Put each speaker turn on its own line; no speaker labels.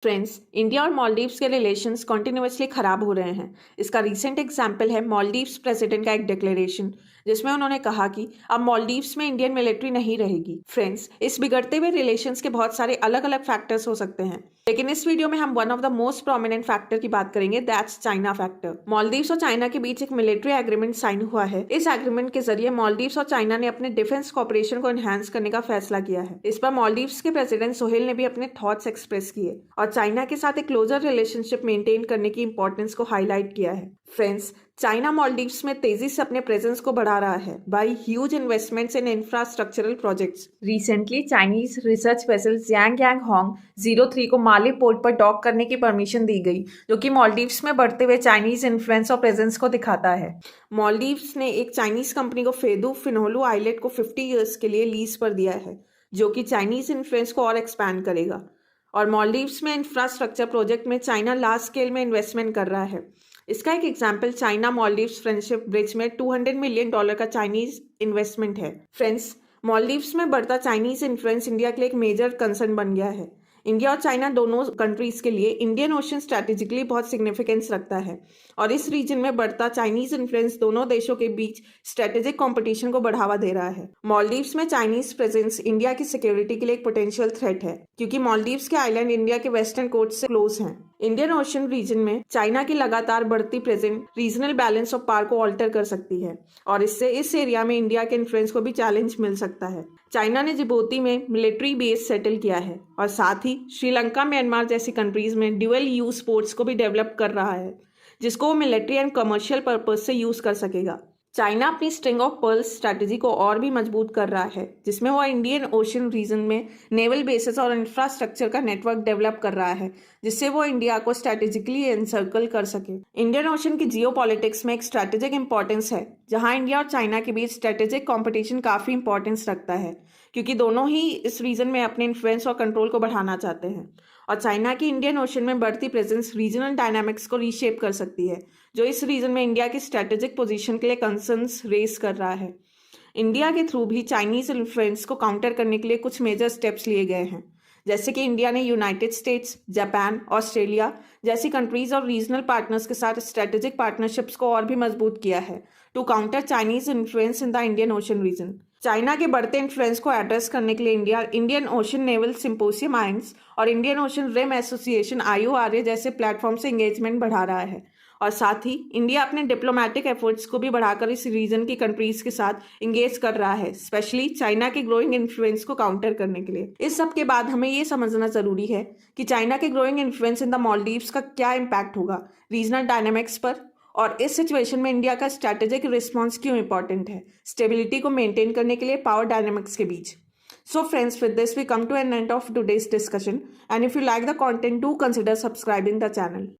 Friends, India और मालदीव्स के relations continuously खराब हो रहे हैं। इसका रीसेंट एग्जाम्पल है मालदीव्स प्रेसिडेंट का एक डिक्लेरेशन, जिसमें उन्होंने कहा कि अब मालदीव्स में इंडियन मिलिट्री नहीं रहेगी। फ्रेंड्स, इस बिगड़ते हुए रिलेशंस के बहुत सारे अलग अलग फैक्टर्स हो सकते हैं, लेकिन इस वीडियो में हम one of the most prominent factor की बात करेंगे, दैट्स चाइना फैक्टर। मालदीव्स और चाइना के बीच एक मिलिट्री एग्रीमेंट साइन हुआ है। इस एग्रीमेंट के जरिए मालदीव्स और चाइना ने अपने डिफेंस कॉपरेशन को एनहांस करने का फैसला किया है। इस पर मालदीव्स के प्रेसिडेंट सोहेल ने भी अपने थॉट्स एक्सप्रेस किए और चाइना के साथ एक क्लोजर रिलेशनशिप मेंटेन करने की इंपॉर्टेंस को हाईलाइट किया है। फ्रेंड्स, चाइना मालदीव्स में तेजी से अपने प्रेजेंस को बढ़ा रहा है by huge investments in infrastructural projects. Recently Chinese research vessel Xiang Hong 03 को माले पोर्ट पर डॉक करने की परमिशन दी गई, जो कि मालदीव्स में बढ़ते हुए चाइनीज इन्फ्लुएंस और प्रेजेंस को दिखाता है। मालदीव्स ने एक चाइनीज कंपनी को फेदू फिनोलू आइलैंड को 50 ईयर्स के लिए लीज पर दिया है, जो कि चाइनीज इन्फ्लुएंस को और एक्सपैंड करेगा। और मालदीव्स में इंफ्रास्ट्रक्चर प्रोजेक्ट में चाइना लार्ज स्केल में इन्वेस्टमेंट कर रहा है। इसका एक example China Maldives friendship bridge में $200 मिलियन का चाइनीज इन्वेस्टमेंट है। फ्रेंड्स, मालदीव्स में बढ़ता चाइनीज इन्फ्लुएंस इंडिया के लिए एक मेजर कंसर्न बन गया है। इंडिया और चाइना दोनों कंट्रीज के लिए इंडियन ओशन स्ट्रैटेजिकली बहुत सिग्निफिकेंस रखता है और इस रीजन में बढ़ता चाइनीज इन्फ्लुएंस दोनों देशों के बीच स्ट्रैटेजिक कंपटीशन को बढ़ावा दे रहा है। मालदीव्स में चाइनीज प्रेजेंस इंडिया की सिक्योरिटी के लिए एक पोटेंशियल थ्रेट है, क्योंकि मालदीव्स के आइलैंड इंडिया के वेस्टर्न कोस्ट से क्लोज हैं। इंडियन ओशन रीजन में चाइना की लगातार बढ़ती presence regional balance of power को ऑल्टर कर सकती है और इससे इस एरिया में इंडिया के इन्फ्लुएंस को भी चैलेंज मिल सकता है। चाइना ने जिबूती में मिलिट्री बेस सेटल किया है और साथ ही श्रीलंका, म्यांमार जैसी कंट्रीज में ड्यूअल यूज पोर्ट्स को भी डेवलप कर रहा है, जिसको वो मिलिट्री एंड कमर्शियल पर्पज से यूज कर सकेगा। चाइना अपनी स्ट्रिंग ऑफ पर्ल्स स्ट्रैटेजी को और भी मजबूत कर रहा है, जिसमें वो इंडियन ओशन रीजन में नेवल बेसेस और इंफ्रास्ट्रक्चर का नेटवर्क डेवलप कर रहा है, जिससे वो इंडिया को स्ट्रैटेजिकली एनसर्कल कर सके। इंडियन ओशन की जियोपॉलिटिक्स में एक स्ट्रैटेजिक इंपॉर्टेंस है, जहां इंडिया और चाइना के बीच स्ट्रैटेजिक कंपटीशन काफी इंपॉर्टेंस रखता है, क्योंकि दोनों ही इस रीजन में अपने इन्फ्लुएंस और कंट्रोल को बढ़ाना चाहते हैं। और चाइना की इंडियन ओशन में बढ़ती प्रेजेंस रीजनल डायनामिक्स को रीशेप कर सकती है, जो इस रीजन में इंडिया की स्ट्रैटेजिक पोजीशन के लिए कंसर्न्स रेज कर रहा है। इंडिया के थ्रू भी चाइनीज इन्फ्लुएंस को काउंटर करने के लिए कुछ मेजर स्टेप्स लिए गए हैं, जैसे कि इंडिया ने यूनाइटेड स्टेट्स, जापान, ऑस्ट्रेलिया जैसी कंट्रीज और रीजनल पार्टनर्स के साथ स्ट्रैटेजिक पार्टनरशिप्स को और भी मजबूत किया है to counter Chinese influence in the Indian Ocean region. China के बढ़ते इन्फ्लुएंस को एड्रेस करने के लिए India Indian Ocean Naval Symposium IONS और Indian Ocean Rim Association IORA जैसे प्लेटफॉर्म से एंगेजमेंट बढ़ा रहा है और साथ ही इंडिया अपने डिप्लोमेटिक एफर्ट्स को भी बढ़ाकर इस रीजन की कंट्रीज के साथ इंगेज कर रहा है, स्पेशली चाइना के ग्रोइंग इन्फ्लुएंस को काउंटर करने के लिए। इस सब के बाद हमें ये समझना जरूरी है कि चाइना के growing influence in the Maldives का क्या इम्पैक्ट होगा रीजनल डायनामिक्स पर, और इस सिचुएशन में इंडिया का स्ट्रैटेजिक रिस्पॉन्स क्यों इंपॉर्टेंट है स्टेबिलिटी को मेंटेन करने के लिए पावर डायनामिक्स के बीच। So friends, with this we come to an end of today's discussion, and if you like the content, do consider subscribing the channel.